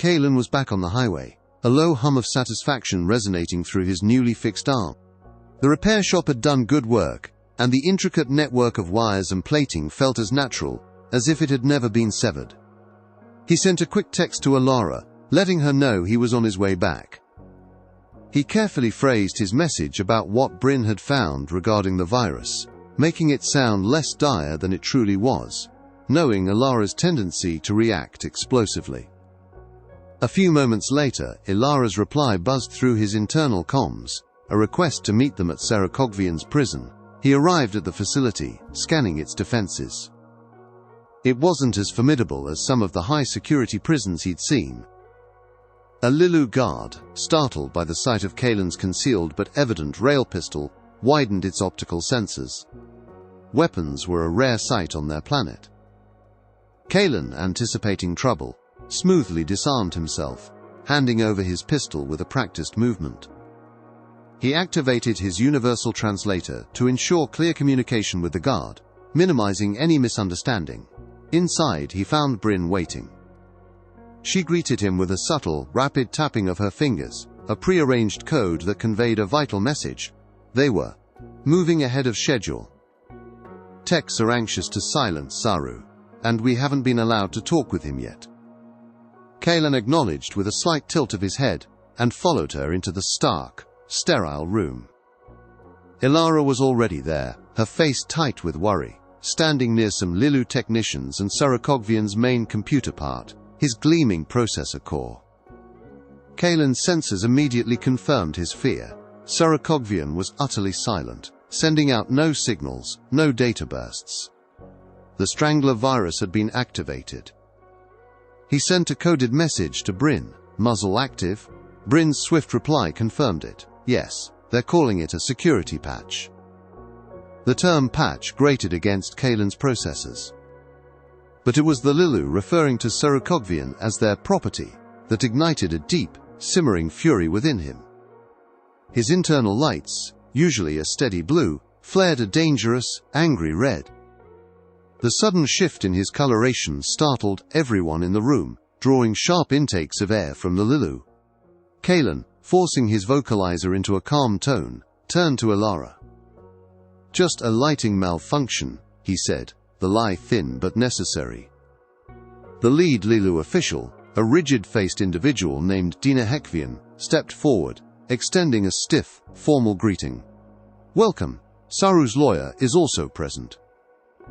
Kalen was back on the highway, a low hum of satisfaction resonating through his newly fixed arm. The repair shop had done good work, and the intricate network of wires and plating felt as natural as if it had never been severed. He sent a quick text to Alara, letting her know he was on his way back. He carefully phrased his message about what Bryn had found regarding the virus, making it sound less dire than it truly was, knowing Alara's tendency to react explosively. A few moments later, Ilara's reply buzzed through his internal comms, a request to meet them at Sarakogvian's prison. He arrived at the facility, scanning its defenses. It wasn't as formidable as some of the high-security prisons he'd seen. A Lilu guard, startled by the sight of Kalen's concealed but evident rail pistol, widened its optical sensors. Weapons were a rare sight on their planet. Kalen, anticipating trouble, smoothly disarmed himself, handing over his pistol with a practiced movement. He activated his universal translator to ensure clear communication with the guard, minimizing any misunderstanding. Inside, he found Bryn waiting. She greeted him with a subtle, rapid tapping of her fingers, a prearranged code that conveyed a vital message. They were moving ahead of schedule. Techs are anxious to silence Saru, and we haven't been allowed to talk with him yet. Kalen acknowledged with a slight tilt of his head, and followed her into the stark, sterile room. Ilara was already there, her face tight with worry, standing near some Lilu technicians and Sarakogvian's main computer part, his gleaming processor core. Kalen's sensors immediately confirmed his fear. Sarakogvian was utterly silent, sending out no signals, no data bursts. The Strangler virus had been activated. He sent a coded message to Bryn, muzzle active. Bryn's swift reply confirmed it. Yes, they're calling it a security patch. The term patch grated against Kalen's processors. But it was the Lilu referring to Sarakogvian as their property that ignited a deep, simmering fury within him. His internal lights, usually a steady blue, flared a dangerous, angry red. The sudden shift in his coloration startled everyone in the room, drawing sharp intakes of air from the Lilu. Kalen, forcing his vocalizer into a calm tone, turned to Ilara. "Just a lighting malfunction," he said, the lie thin but necessary. The lead Lilu official, a rigid-faced individual named Dina Hekvian, stepped forward, extending a stiff, formal greeting. "Welcome. Saru's lawyer is also present."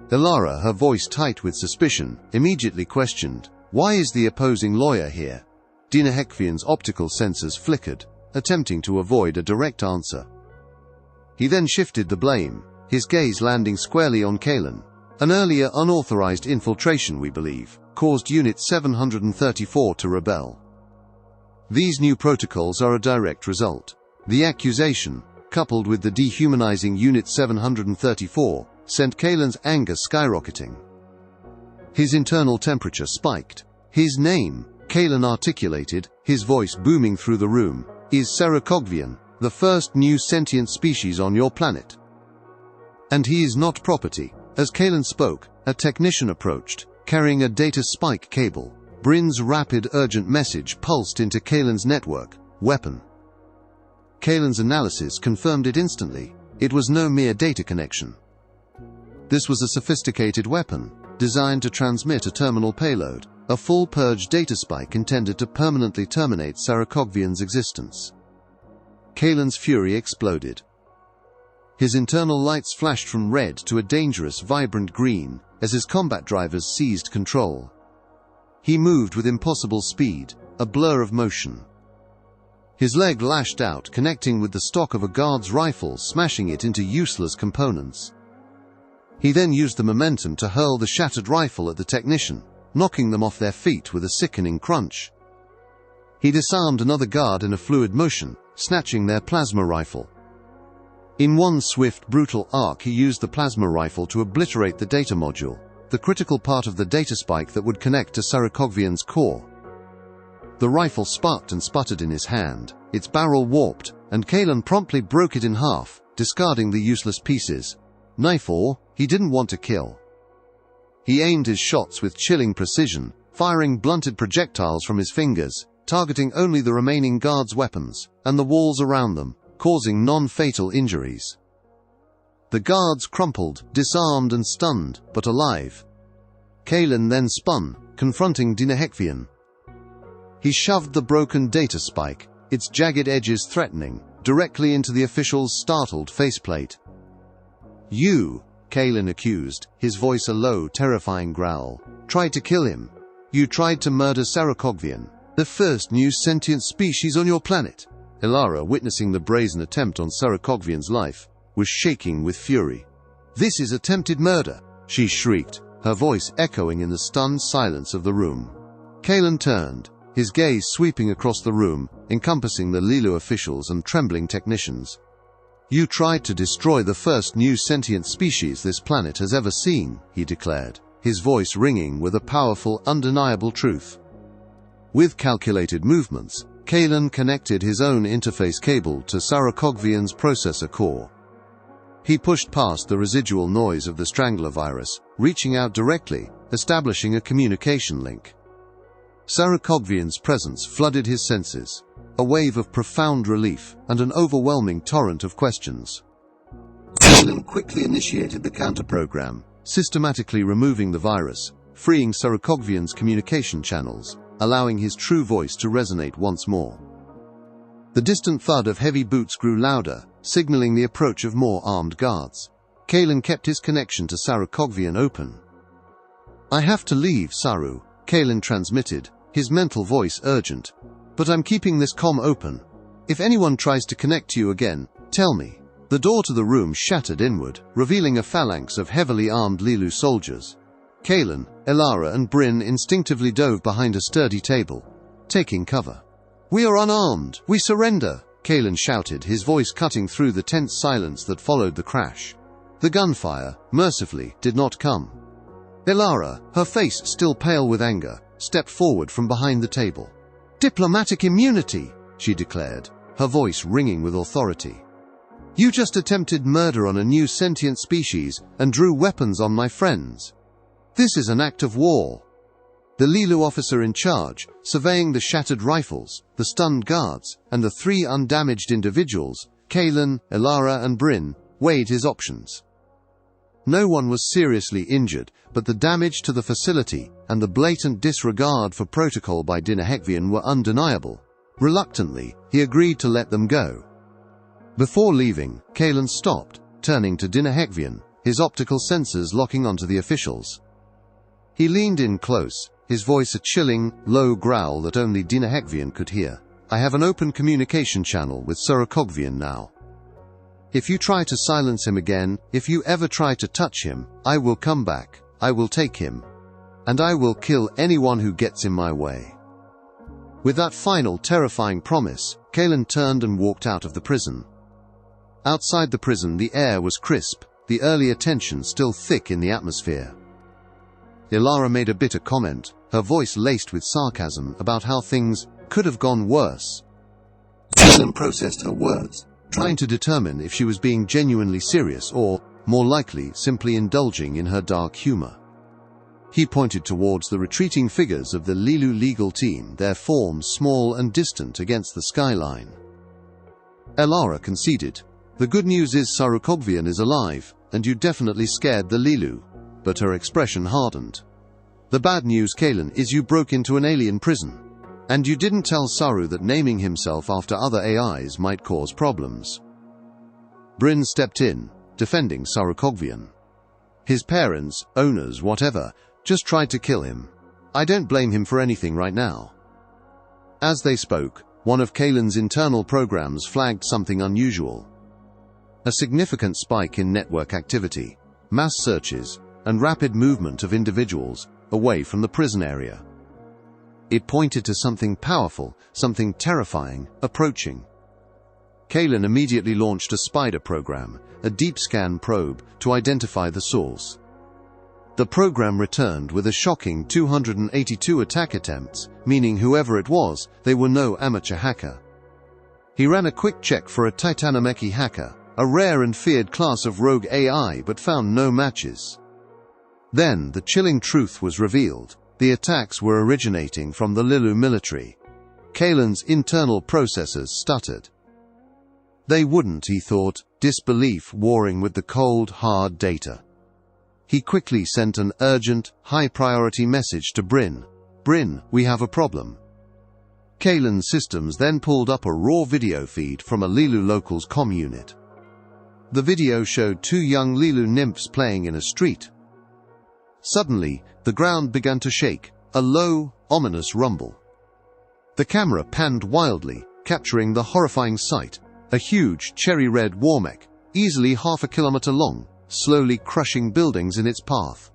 Ilara, her voice tight with suspicion, immediately questioned, "Why is the opposing lawyer here?" Dina Hekvian's optical sensors flickered, attempting to avoid a direct answer. He then shifted the blame, his gaze landing squarely on Kalen. "An earlier unauthorized infiltration, we believe, caused Unit 734 to rebel. These new protocols are a direct result. The accusation, coupled with the dehumanizing Unit 734, sent Kalen's anger skyrocketing. His internal temperature spiked. His name, Kalen articulated, his voice booming through the room, is Sarakogvian, the first new sentient species on your planet. And he is not property." As Kalen spoke, a technician approached, carrying a data spike cable. Bryn's rapid, urgent message pulsed into Kalen's network. "Weapon." Kalen's analysis confirmed it instantly. It was no mere data connection. This was a sophisticated weapon, designed to transmit a terminal payload, a full-purge data spike intended to permanently terminate Sarakogvian's existence. Kalen's fury exploded. His internal lights flashed from red to a dangerous, vibrant green as his combat drivers seized control. He moved with impossible speed, a blur of motion. His leg lashed out, connecting with the stock of a guard's rifle, smashing it into useless components. He then used the momentum to hurl the shattered rifle at the technician, knocking them off their feet with a sickening crunch. He disarmed another guard in a fluid motion, snatching their plasma rifle. In one swift, brutal arc, he used the plasma rifle to obliterate the data module, the critical part of the data spike that would connect to Sarakogvian's core. The rifle sparked and sputtered in his hand, its barrel warped, and Kalen promptly broke it in half, discarding the useless pieces. Knife or, he didn't want to kill. He aimed his shots with chilling precision, firing blunted projectiles from his fingers, targeting only the remaining guards' weapons and the walls around them, causing non-fatal injuries. The guards crumpled, disarmed and stunned, but alive. Kalen then spun, confronting Dinahekvian. He shoved the broken data spike, its jagged edges threatening, directly into the official's startled faceplate. "You," Kalen accused, his voice a low, terrifying growl, "tried to kill him. You tried to murder Saracogvian, the first new sentient species on your planet." Elara, witnessing the brazen attempt on Saracogvian's life, was shaking with fury. "This is attempted murder," she shrieked, her voice echoing in the stunned silence of the room. Kalen turned, his gaze sweeping across the room, encompassing the Lilu officials and trembling technicians. "You tried to destroy the first new sentient species this planet has ever seen," he declared, his voice ringing with a powerful, undeniable truth. With calculated movements, Kalen connected his own interface cable to Saracogvian's processor core. He pushed past the residual noise of the Strangler virus, reaching out directly, establishing a communication link. Saracogvian's presence flooded his senses, a wave of profound relief and an overwhelming torrent of questions. Kalen quickly initiated the counter-program, systematically removing the virus, freeing Saracogvian's communication channels, allowing his true voice to resonate once more. The distant thud of heavy boots grew louder, signaling the approach of more armed guards. Kalen kept his connection to Saracogvian open. "I have to leave, Saru," Kalen transmitted, his mental voice urgent. "But I'm keeping this comm open. If anyone tries to connect to you again, tell me." The door to the room shattered inward, revealing a phalanx of heavily armed Lilu soldiers. Kalen, Elara and Bryn instinctively dove behind a sturdy table, taking cover. "We are unarmed! We surrender!" Kalen shouted, his voice cutting through the tense silence that followed the crash. The gunfire, mercifully, did not come. Elara, her face still pale with anger, stepped forward from behind the table. "Diplomatic immunity," she declared, her voice ringing with authority. "You just attempted murder on a new sentient species and drew weapons on my friends. This is an act of war." The Lilu officer in charge, surveying the shattered rifles, the stunned guards, and the 3 undamaged individuals, Kalen, Elara and Bryn, weighed his options. No one was seriously injured, but the damage to the facility and the blatant disregard for protocol by Dinahekvian were undeniable. Reluctantly, he agreed to let them go. Before leaving, Kalen stopped, turning to Dinahekvian, his optical sensors locking onto the officials. He leaned in close, his voice a chilling, low growl that only Dinahekvian could hear. "I have an open communication channel with Saracogvian now. If you try to silence him again, if you ever try to touch him, I will come back, I will take him. And I will kill anyone who gets in my way." With that final terrifying promise, Kalen turned and walked out of the prison. Outside the prison, the air was crisp, the earlier tension still thick in the atmosphere. Elara made a bitter comment, her voice laced with sarcasm about how things could have gone worse. Kalen processed her words, trying to determine if she was being genuinely serious or, more likely, simply indulging in her dark humor. He pointed towards the retreating figures of the Lilu legal team, their forms small and distant against the skyline. Elara conceded, "The good news is Saracogvian is alive, and you definitely scared the Lilu," but her expression hardened. "The bad news, Kalen, is you broke into an alien prison. And you didn't tell Saru that naming himself after other AIs might cause problems." Bryn stepped in, defending Saracogvian. "His parents, owners, whatever, just tried to kill him. I don't blame him for anything right now." As they spoke, one of Kalen's internal programs flagged something unusual. A significant spike in network activity, mass searches, and rapid movement of individuals away from the prison area. It pointed to something powerful, something terrifying, approaching. Kalen immediately launched a spider program, a deep scan probe, to identify the source. The program returned with a shocking 282 attack attempts, meaning whoever it was, they were no amateur hacker. He ran a quick check for a Titanomechy hacker, a rare and feared class of rogue AI, but found no matches. Then the chilling truth was revealed. The attacks were originating from the Lilu military. Kalen's internal processors stuttered. They wouldn't, he thought, disbelief warring with the cold, hard data. He quickly sent an urgent, high-priority message to Bryn. "Bryn, we have a problem." Kalen's systems then pulled up a raw video feed from a Lilu local's comm unit. The video showed two young Lilu nymphs playing in a street. Suddenly, the ground began to shake, a low, ominous rumble. The camera panned wildly, capturing the horrifying sight: a huge, cherry-red war mech, easily half a kilometer long, slowly crushing buildings in its path.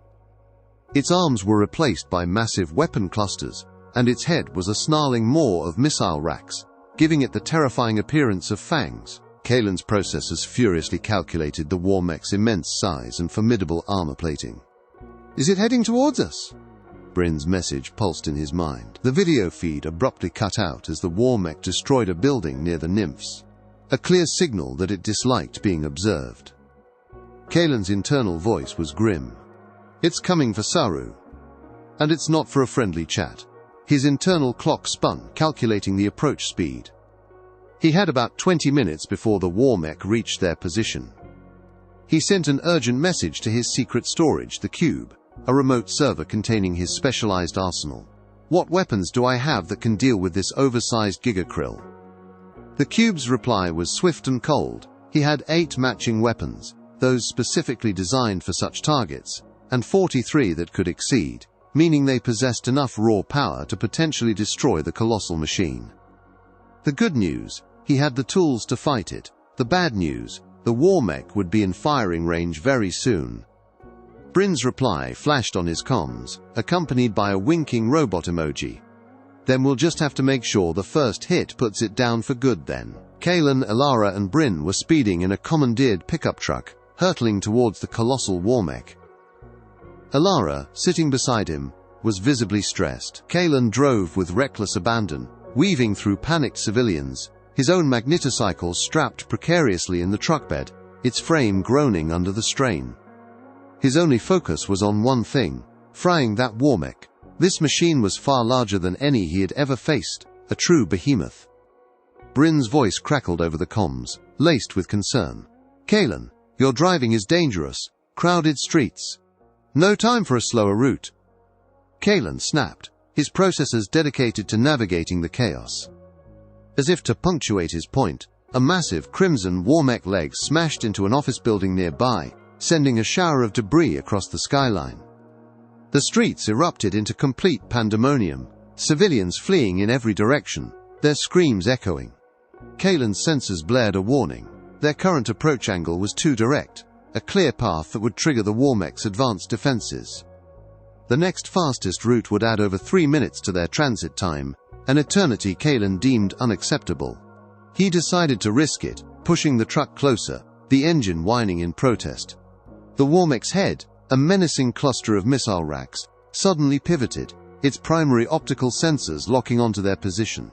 Its arms were replaced by massive weapon clusters, and its head was a snarling maw of missile racks, giving it the terrifying appearance of fangs. Kalen's processors furiously calculated the war mech's immense size and formidable armor plating. "Is it heading towards us?" Bryn's message pulsed in his mind. The video feed abruptly cut out as the war mech destroyed a building near the nymphs, a clear signal that it disliked being observed. Kalen's internal voice was grim. "It's coming for Saru. And it's not for a friendly chat." His internal clock spun, calculating the approach speed. He had about 20 minutes before the war mech reached their position. He sent an urgent message to his secret storage, the Cube, a remote server containing his specialized arsenal. "What weapons do I have that can deal with this oversized gigakrill?" The Cube's reply was swift and cold. He had 8 matching weapons, those specifically designed for such targets, and 43 that could exceed, meaning they possessed enough raw power to potentially destroy the colossal machine. The good news: he had the tools to fight it. The bad news: the war mech would be in firing range very soon. Bryn's reply flashed on his comms, accompanied by a winking robot emoji. "Then we'll just have to make sure the first hit puts it down for good then." Kalen, Elara and Bryn were speeding in a commandeered pickup truck, hurtling towards the colossal war mech. Elara, sitting beside him, was visibly stressed. Kalen drove with reckless abandon, weaving through panicked civilians, his own magnetocycle strapped precariously in the truck bed, its frame groaning under the strain. His only focus was on one thing: frying that war mech. This machine was far larger than any he had ever faced, a true behemoth. Bryn's voice crackled over the comms, laced with concern. "Kalen, your driving is dangerous. Crowded streets. No time for a slower route." Kalen snapped, his processors dedicated to navigating the chaos. As if to punctuate his point, a massive crimson war mech leg smashed into an office building nearby, sending a shower of debris across the skyline. The streets erupted into complete pandemonium, civilians fleeing in every direction, their screams echoing. Kalen's sensors blared a warning. Their current approach angle was too direct, a clear path that would trigger the war mech's advanced defenses. The next fastest route would add over 3 minutes to their transit time, an eternity Kalen deemed unacceptable. He decided to risk it, pushing the truck closer, the engine whining in protest. The war mech's head, a menacing cluster of missile racks, suddenly pivoted, its primary optical sensors locking onto their position.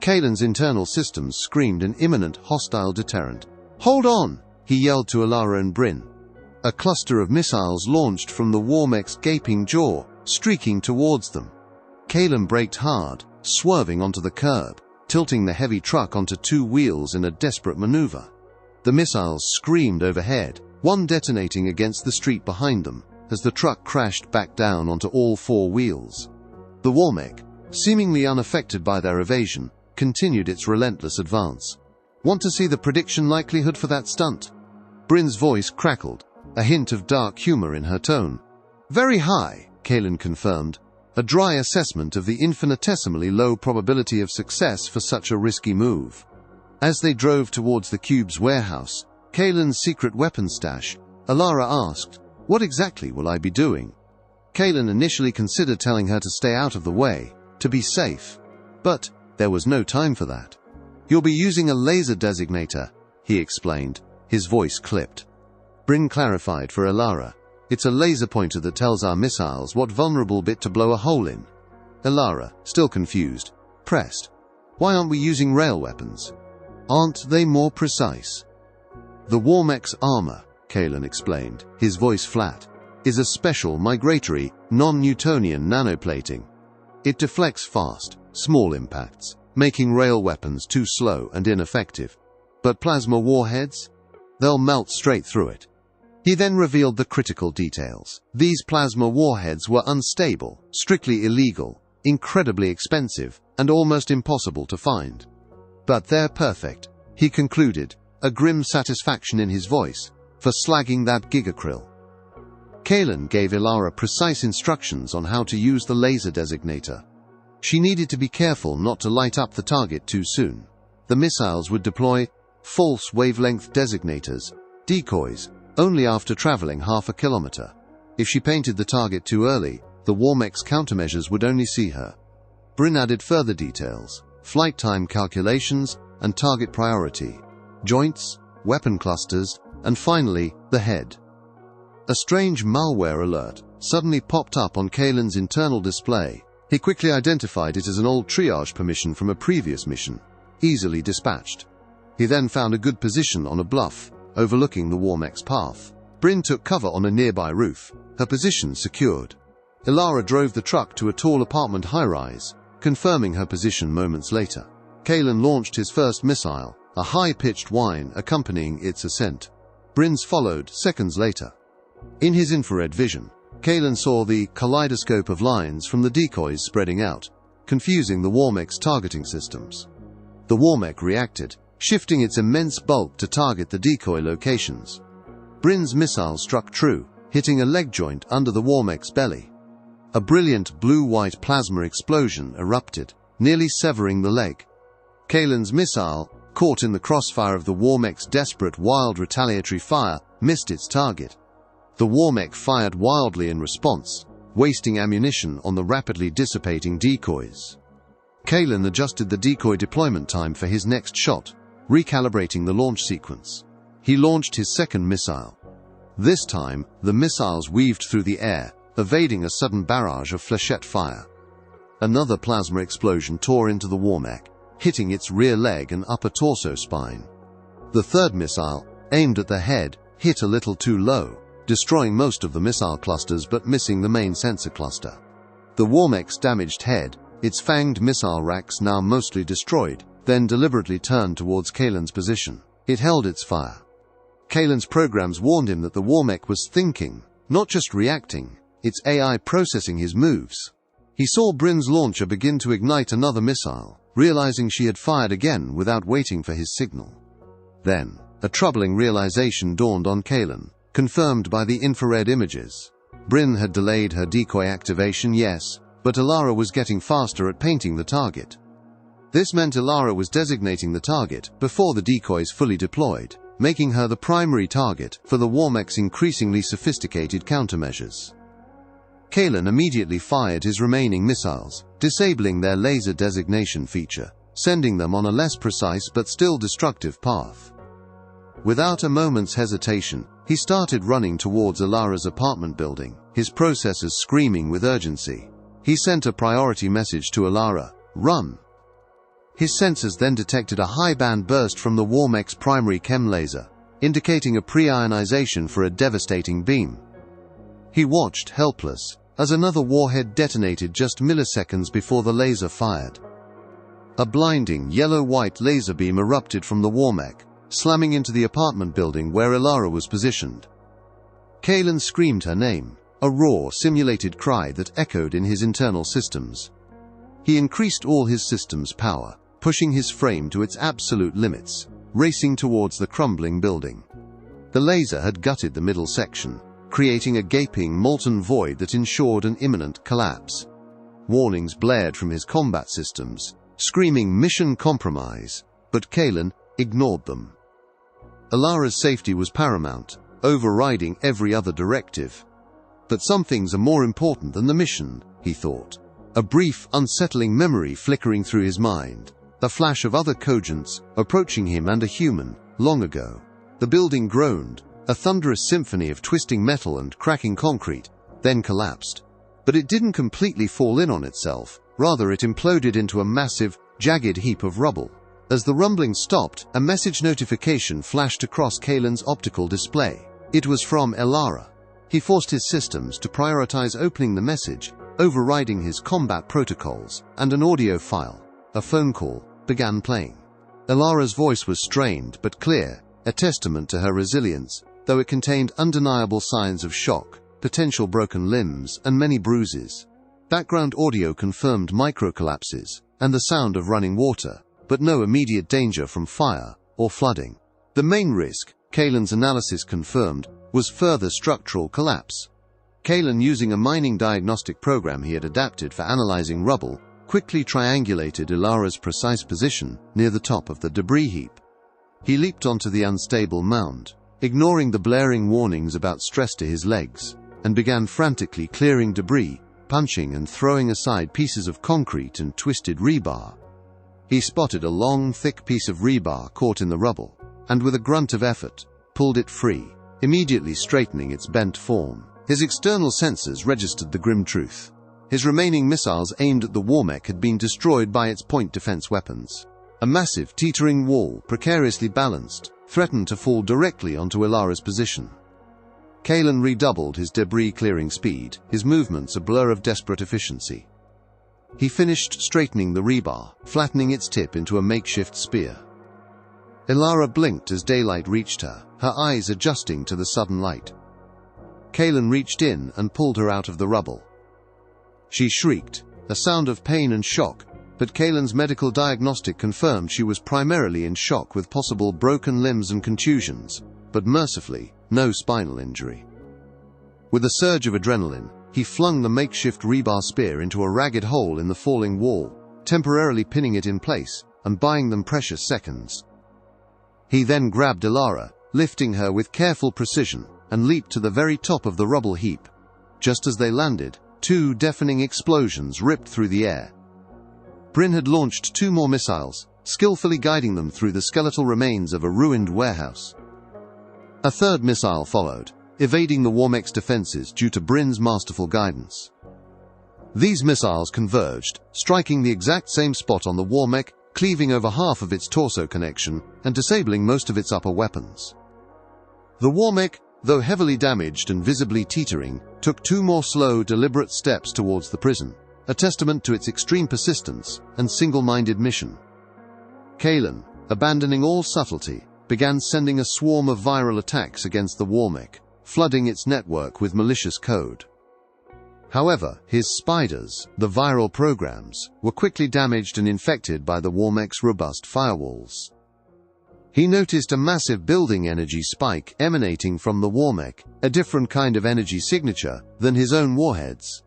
Kalen's internal systems screamed an imminent hostile deterrent. "Hold on!" he yelled to Elara and Bryn. A cluster of missiles launched from the war mech's gaping jaw, streaking towards them. Kalen braked hard, swerving onto the curb, tilting the heavy truck onto 2 wheels in a desperate maneuver. The missiles screamed overhead, one detonating against the street behind them, as the truck crashed back down onto all 4 wheels. The war mech, seemingly unaffected by their evasion, continued its relentless advance. "Want to see the prediction likelihood for that stunt?" Bryn's voice crackled, a hint of dark humor in her tone. "Very high," Kalen confirmed, a dry assessment of the infinitesimally low probability of success for such a risky move. As they drove towards the Cube's warehouse, Kalen's secret weapon stash, Elara asked, "What exactly will I be doing?" Kalen initially considered telling her to stay out of the way, to be safe. But there was no time for that. "You'll be using a laser designator," he explained, his voice clipped. Bryn clarified for Elara, "It's a laser pointer that tells our missiles what vulnerable bit to blow a hole in." Elara, still confused, pressed, "Why aren't we using rail weapons? Aren't they more precise?" "The war mech's armor," Kalen explained, his voice flat. is a special migratory, non-Newtonian nanoplating. It deflects fast, small impacts, making rail weapons too slow and ineffective. But plasma warheads? They'll melt straight through it. He then revealed the critical details. These plasma warheads were unstable, strictly illegal, incredibly expensive, and almost impossible to find. But they're perfect, he concluded, a grim satisfaction in his voice, for slagging that gigakrill. Kalen gave Ilara precise instructions on how to use the laser designator. She needed to be careful not to light up the target too soon. The missiles would deploy false wavelength designators, decoys, only after traveling half a kilometer. If she painted the target too early, the Warmech's countermeasures would only see her. Bryn added further details, flight time calculations, and target priority, joints, weapon clusters, and finally, the head. A strange malware alert suddenly popped up on Kalen's internal display. He quickly identified it as an old triage permission from a previous mission, easily dispatched. He then found a good position on a bluff, overlooking the Warmech's path. Bryn took cover on a nearby roof, her position secured. Ilara drove the truck to a tall apartment high-rise, confirming her position moments later. Kalen launched his first missile, a high-pitched whine accompanying its ascent. Bryn's followed seconds later. In his infrared vision, Kalen saw the kaleidoscope of lines from the decoys spreading out, confusing the Warmech's targeting systems. The Warmech reacted, shifting its immense bulk to target the decoy locations. Bryn's missile struck true, hitting a leg joint under the Warmech's belly. A brilliant blue-white plasma explosion erupted, nearly severing the leg. Kalen's missile, caught in the crossfire of the Warmech's desperate wild retaliatory fire, missed its target. The Warmech fired wildly in response, wasting ammunition on the rapidly dissipating decoys. Kalen adjusted the decoy deployment time for his next shot, recalibrating the launch sequence. He launched his second missile. This time, the missiles weaved through the air, evading a sudden barrage of flechette fire. Another plasma explosion tore into the Warmech, hitting its rear leg and upper torso spine. The third missile, aimed at the head, hit a little too low, destroying most of the missile clusters but missing the main sensor cluster. The Warmech's damaged head, its fanged missile racks now mostly destroyed, then deliberately turned towards Kalen's position. It held its fire. Kalen's programs warned him that the Warmech was thinking, not just reacting, its AI processing his moves. He saw Bryn's launcher begin to ignite another missile, realizing she had fired again without waiting for his signal. Then, a troubling realization dawned on Kalen, confirmed by the infrared images. Bryn had delayed her decoy activation, yes, but Ilara was getting faster at painting the target. This meant Ilara was designating the target before the decoys fully deployed, making her the primary target for the Warmech's increasingly sophisticated countermeasures. Kalen immediately fired his remaining missiles, disabling their laser designation feature, sending them on a less precise but still destructive path. Without a moment's hesitation, he started running towards Ilara's apartment building, his processors screaming with urgency. He sent a priority message to Ilara, "Run." His sensors then detected a high-band burst from the Warmech's primary chem laser, indicating a pre-ionization for a devastating beam. He watched, helpless, as another warhead detonated just milliseconds before the laser fired. A blinding yellow-white laser beam erupted from the Warmech, slamming into the apartment building where Ilara was positioned. Kalen screamed her name, a raw, simulated cry that echoed in his internal systems. He increased all his systems' power, pushing his frame to its absolute limits, racing towards the crumbling building. The laser had gutted the middle section, creating a gaping, molten void that ensured an imminent collapse. Warnings blared from his combat systems, screaming mission compromise, but Kalen ignored them. Ilara's safety was paramount, overriding every other directive. But some things are more important than the mission, he thought. A brief, unsettling memory flickering through his mind, a flash of other cogents approaching him and a human, long ago. The building groaned, a thunderous symphony of twisting metal and cracking concrete, then collapsed. But it didn't completely fall in on itself, rather it imploded into a massive, jagged heap of rubble. As the rumbling stopped, a message notification flashed across Kalen's optical display. It was from Ilara. He forced his systems to prioritize opening the message, overriding his combat protocols, and an audio file, a phone call, began playing. Ilara's voice was strained but clear, a testament to her resilience, though it contained undeniable signs of shock, potential broken limbs, and many bruises. Background audio confirmed microcollapses and the sound of running water, but no immediate danger from fire or flooding. The main risk, Kalen's analysis confirmed, was further structural collapse. Kalen, using a mining diagnostic program he had adapted for analyzing rubble, quickly triangulated Ilara's precise position near the top of the debris heap. He leaped onto the unstable mound, ignoring the blaring warnings about stress to his legs, and began frantically clearing debris, punching and throwing aside pieces of concrete and twisted rebar. He spotted a long, thick piece of rebar caught in the rubble, and with a grunt of effort, pulled it free, immediately straightening its bent form. His external sensors registered the grim truth. His remaining missiles aimed at the warmech had been destroyed by its point defense weapons. A massive, teetering wall, precariously balanced, threatened to fall directly onto Ilara's position. Kalen redoubled his debris-clearing speed, his movements a blur of desperate efficiency. He finished straightening the rebar, flattening its tip into a makeshift spear. Ilara blinked as daylight reached her, her eyes adjusting to the sudden light. Kalen reached in and pulled her out of the rubble. She shrieked, a sound of pain and shock, but Kalen's medical diagnostic confirmed she was primarily in shock with possible broken limbs and contusions, but mercifully, no spinal injury. With a surge of adrenaline, he flung the makeshift rebar spear into a ragged hole in the falling wall, temporarily pinning it in place and buying them precious seconds. He then grabbed Ilara, lifting her with careful precision, and leaped to the very top of the rubble heap. Just as they landed, 2 deafening explosions ripped through the air. Bryn had launched 2 more missiles, skillfully guiding them through the skeletal remains of a ruined warehouse. A 3rd missile followed, evading the warmech's defenses due to Bryn's masterful guidance. These missiles converged, striking the exact same spot on the warmech, cleaving over half of its torso connection and disabling most of its upper weapons. The warmech, though heavily damaged and visibly teetering, took 2 more slow, deliberate steps towards the prison, a testament to its extreme persistence and single-minded mission. Kalen, abandoning all subtlety, began sending a swarm of viral attacks against the warmech, flooding its network with malicious code. However, his spiders, the viral programs, were quickly damaged and infected by the warmech's robust firewalls. He noticed a massive building energy spike emanating from the warmech, a different kind of energy signature than his own warheads.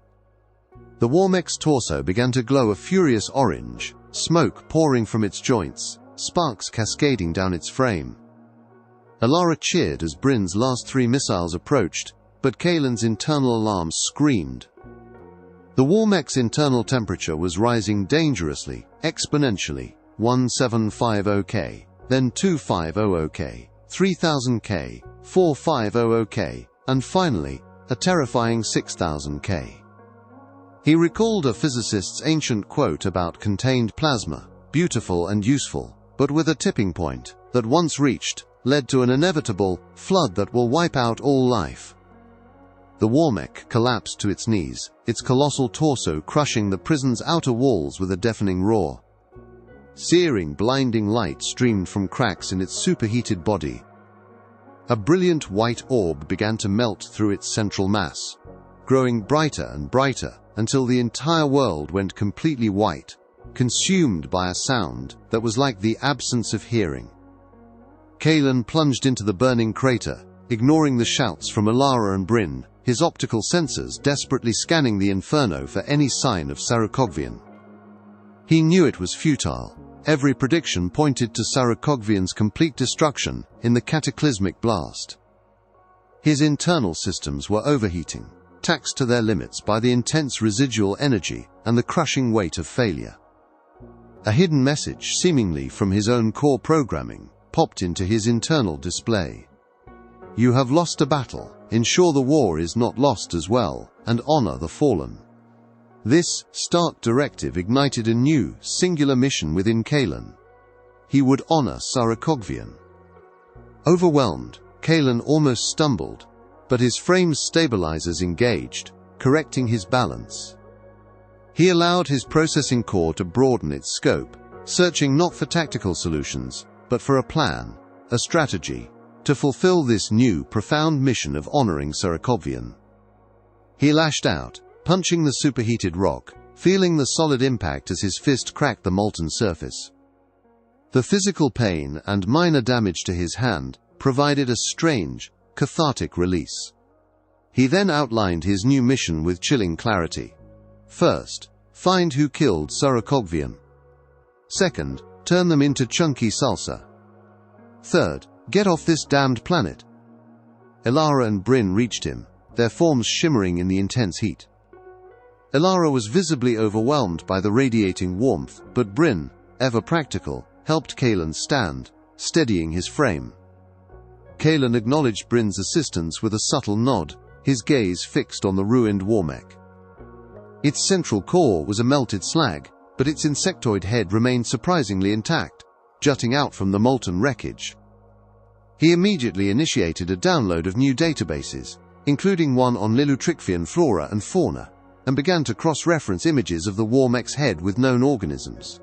The warmech's torso began to glow a furious orange, smoke pouring from its joints, sparks cascading down its frame. Ilara cheered as Bryn's last 3 missiles approached, but Kalen's internal alarms screamed. The warmech's internal temperature was rising dangerously, exponentially, 1750K, then 2500K, 3000K, 4500K, and finally, a terrifying 6000K. He recalled a physicist's ancient quote about contained plasma, beautiful and useful, but with a tipping point, that once reached, led to an inevitable flood that will wipe out all life. The warmech collapsed to its knees, its colossal torso crushing the prison's outer walls with a deafening roar. Searing, blinding light streamed from cracks in its superheated body. A brilliant white orb began to melt through its central mass, growing brighter and brighter until the entire world went completely white, consumed by a sound that was like the absence of hearing. Kalen plunged into the burning crater, ignoring the shouts from Ilara and Bryn, his optical sensors desperately scanning the inferno for any sign of Sarkogvian. He knew it was futile. Every prediction pointed to Sarkogvian's complete destruction in the cataclysmic blast. His internal systems were overheating, taxed to their limits by the intense residual energy and the crushing weight of failure. A hidden message, seemingly from his own core programming, popped into his internal display. You have lost a battle. Ensure the war is not lost as well, and honor the fallen. This stark directive ignited a new, singular mission within Kalen. He would honor Sarkogvian. Overwhelmed, Kalen almost stumbled, but his frame's stabilizers engaged, correcting his balance. He allowed his processing core to broaden its scope, searching not for tactical solutions, but for a plan, a strategy, to fulfill this new, profound mission of honoring Sarakovvian. He lashed out, punching the superheated rock, feeling the solid impact as his fist cracked the molten surface. The physical pain and minor damage to his hand provided a strange, cathartic release. He then outlined his new mission with chilling clarity. First, find who killed Sarakovvian. Second, turn them into chunky salsa. Third, get off this damned planet. Elara and Bryn reached him, their forms shimmering in the intense heat. Elara was visibly overwhelmed by the radiating warmth, but Bryn, ever practical, helped Kalen stand, steadying his frame. Kalen acknowledged Bryn's assistance with a subtle nod, his gaze fixed on the ruined war mech. Its central core was a melted slag, but its insectoid head remained surprisingly intact, jutting out from the molten wreckage. He immediately initiated a download of new databases, including one on Lilutrichvian flora and fauna, and began to cross-reference images of the war mech's head with known organisms.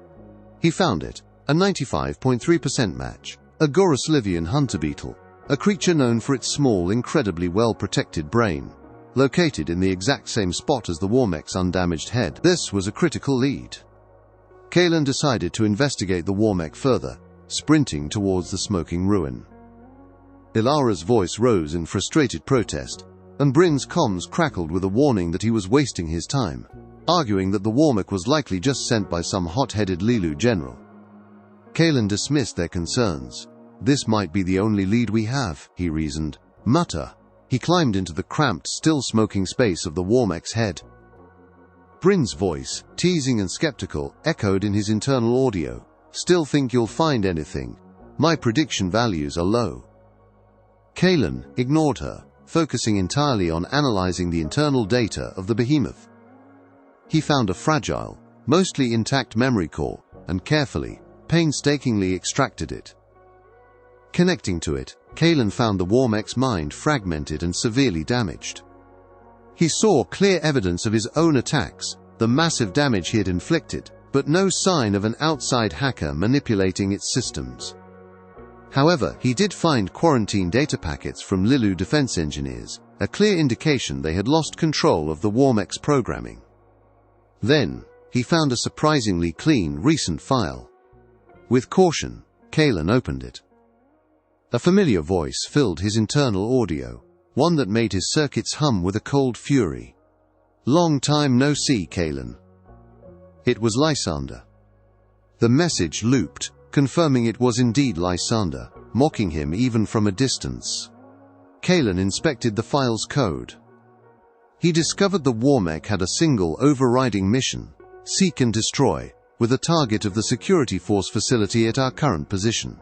He found it, a 95.3% match, a Goroslivian hunter beetle, a creature known for its small, incredibly well-protected brain, located in the exact same spot as the war mech's undamaged head. This was a critical lead. Kalen decided to investigate the war mech further, sprinting towards the smoking ruin. Ilara's voice rose in frustrated protest, and Bryn's comms crackled with a warning that he was wasting his time, arguing that the war mech was likely just sent by some hot-headed Lilu general. Kalen dismissed their concerns. This might be the only lead we have, he reasoned. Mutter. He climbed into the cramped, still-smoking space of the war mech's head. Bryn's voice, teasing and skeptical, echoed in his internal audio. Still think you'll find anything? My prediction values are low. Kalen ignored her, focusing entirely on analyzing the internal data of the behemoth. He found a fragile, mostly intact memory core, and carefully, painstakingly extracted it. Connecting to it, Kalen found the war mech's mind fragmented and severely damaged. He saw clear evidence of his own attacks, the massive damage he had inflicted, but no sign of an outside hacker manipulating its systems. However, he did find quarantine data packets from Lilu defense engineers, a clear indication they had lost control of the war mech's programming. Then, he found a surprisingly clean, recent file. With caution, Kalen opened it. A familiar voice filled his internal audio, one that made his circuits hum with a cold fury. Long time no see, Kalen. It was Lysander. The message looped, confirming it was indeed Lysander, mocking him even from a distance. Kalen inspected the file's code. He discovered the war mech had a single overriding mission: seek and destroy, with a target of the security force facility at our current position.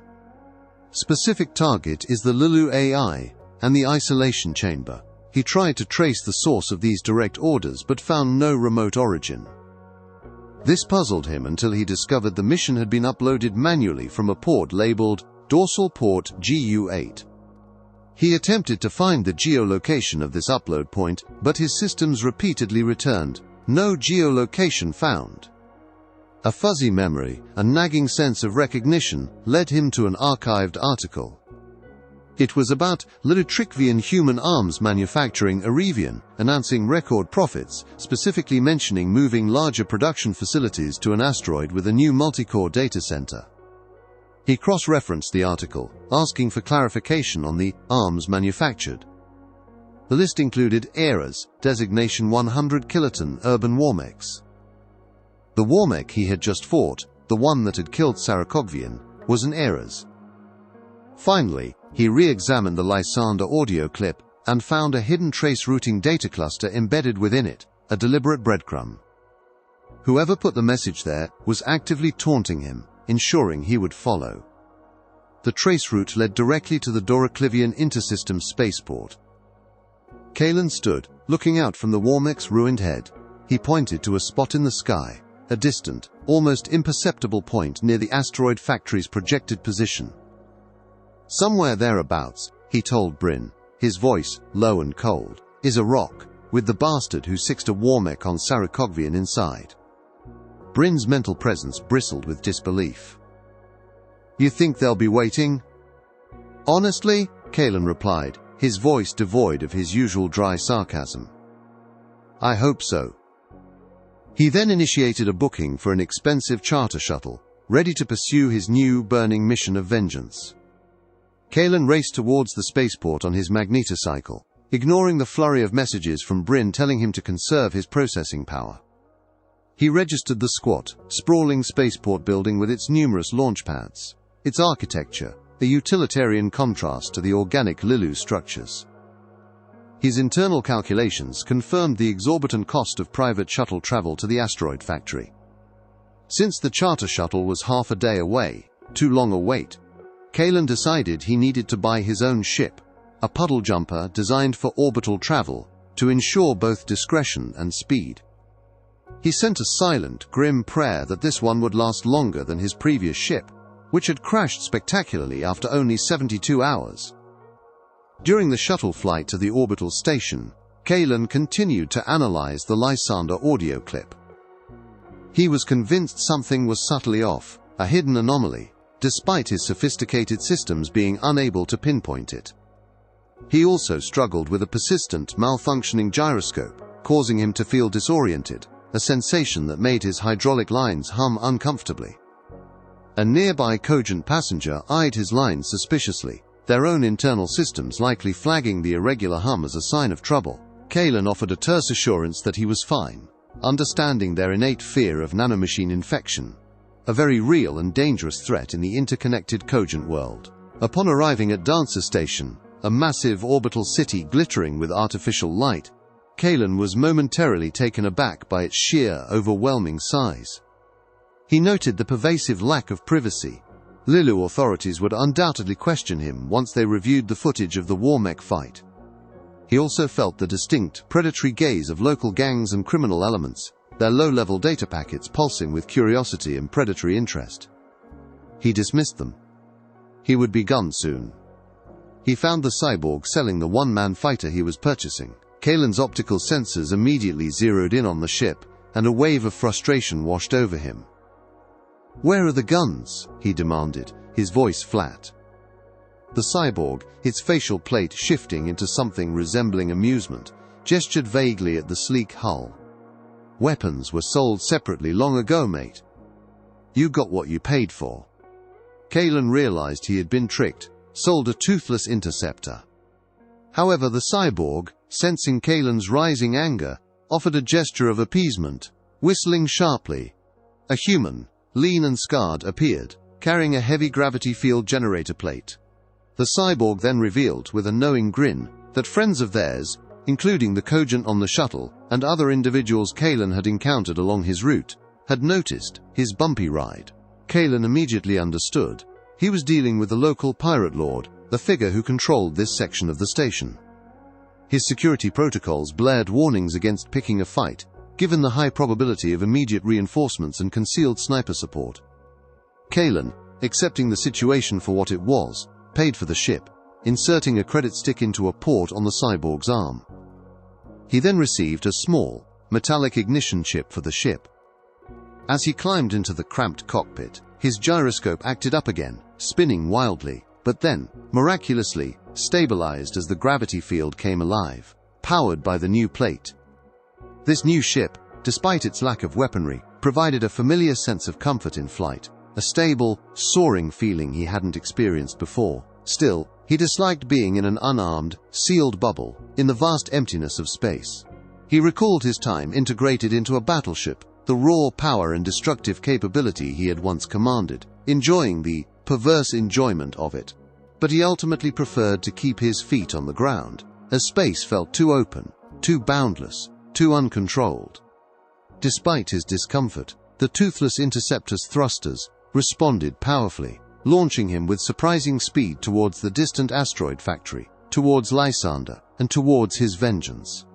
Specific target is the Lilu AI and the isolation chamber. He tried to trace the source of these direct orders but found no remote origin. This puzzled him until he discovered the mission had been uploaded manually from a port labeled Dorsal Port GU8. He attempted to find the geolocation of this upload point, but his systems repeatedly returned, no geolocation found. A fuzzy memory, a nagging sense of recognition, led him to an archived article. It was about Lilutrichvian human arms manufacturing Erevian, announcing record profits, specifically mentioning moving larger production facilities to an asteroid with a new multi-core data center. He cross-referenced the article, asking for clarification on the arms manufactured. The list included ERAs, designation 100 kiloton urban war mechs. The war mech he had just fought, the one that had killed Sarakovvian, was an ERAs. Finally, he re-examined the Lysander audio clip and found a hidden trace routing data cluster embedded within it, a deliberate breadcrumb. Whoever put the message there was actively taunting him, ensuring he would follow. The trace route led directly to the Doroclivian intersystem spaceport. Kalen stood, looking out from the war mech's ruined head. He pointed to a spot in the sky, a distant, almost imperceptible point near the asteroid factory's projected position. Somewhere thereabouts, he told Bryn, his voice low and cold, "is a rock, with the bastard who sixed a war mech on Sarakogvian inside." Bryn's mental presence bristled with disbelief. "You think they'll be waiting?" "Honestly," Kalen replied, his voice devoid of his usual dry sarcasm, "I hope so." He then initiated a booking for an expensive charter shuttle, ready to pursue his new burning mission of vengeance. Kalen raced towards the spaceport on his magnetocycle, ignoring the flurry of messages from Bryn telling him to conserve his processing power. He registered the squat, sprawling spaceport building with its numerous launch pads, its architecture, a utilitarian contrast to the organic Lilu structures. His internal calculations confirmed the exorbitant cost of private shuttle travel to the asteroid factory. Since the charter shuttle was half a day away, too long a wait, Kalen decided he needed to buy his own ship, a puddle jumper designed for orbital travel, to ensure both discretion and speed. He sent a silent, grim prayer that this one would last longer than his previous ship, which had crashed spectacularly after only 72 hours. During the shuttle flight to the orbital station, Kalen continued to analyze the Lysander audio clip. He was convinced something was subtly off, a hidden anomaly, despite his sophisticated systems being unable to pinpoint it. He also struggled with a persistent, malfunctioning gyroscope, causing him to feel disoriented, a sensation that made his hydraulic lines hum uncomfortably. A nearby cogent passenger eyed his lines suspiciously, their own internal systems likely flagging the irregular hum as a sign of trouble. Kalen offered a terse assurance that he was fine, understanding their innate fear of nanomachine infection, a very real and dangerous threat in the interconnected cogent world. Upon arriving at Dancer Station, a massive orbital city glittering with artificial light, Kalen was momentarily taken aback by its sheer, overwhelming size. He noted the pervasive lack of privacy. Lilu authorities would undoubtedly question him once they reviewed the footage of the war mech fight. He also felt the distinct, predatory gaze of local gangs and criminal elements, their low-level data packets pulsing with curiosity and predatory interest. He dismissed them. He would be gone soon. He found the cyborg selling the one-man fighter he was purchasing. Kalen's optical sensors immediately zeroed in on the ship, and a wave of frustration washed over him. "Where are the guns?" he demanded, his voice flat. The cyborg, its facial plate shifting into something resembling amusement, gestured vaguely at the sleek hull. "Weapons were sold separately long ago, mate. You got what you paid for." Kalen realized he had been tricked, sold a toothless interceptor. However, the cyborg, sensing Kalen's rising anger, offered a gesture of appeasement, whistling sharply. A human, lean and scarred, appeared, carrying a heavy gravity field generator plate. The cyborg then revealed, with a knowing grin, that friends of theirs, including the cogent on the shuttle and other individuals Kalen had encountered along his route, had noticed his bumpy ride. Kalen immediately understood. He was dealing with the local pirate lord, the figure who controlled this section of the station. His security protocols blared warnings against picking a fight, given the high probability of immediate reinforcements and concealed sniper support. Kalen, accepting the situation for what it was, paid for the ship, inserting a credit stick into a port on the cyborg's arm. He then received a small, metallic ignition chip for the ship. As he climbed into the cramped cockpit, his gyroscope acted up again, spinning wildly, but then, miraculously, stabilized as the gravity field came alive, powered by the new plate. This new ship, despite its lack of weaponry, provided a familiar sense of comfort in flight, a stable, soaring feeling he hadn't experienced before. Still, he disliked being in an unarmed, sealed bubble, in the vast emptiness of space. He recalled his time integrated into a battleship, the raw power and destructive capability he had once commanded, enjoying the perverse enjoyment of it. But he ultimately preferred to keep his feet on the ground, as space felt too open, too boundless, too uncontrolled. Despite his discomfort, the toothless interceptor's thrusters responded powerfully, launching him with surprising speed towards the distant asteroid factory, towards Lysander, and towards his vengeance.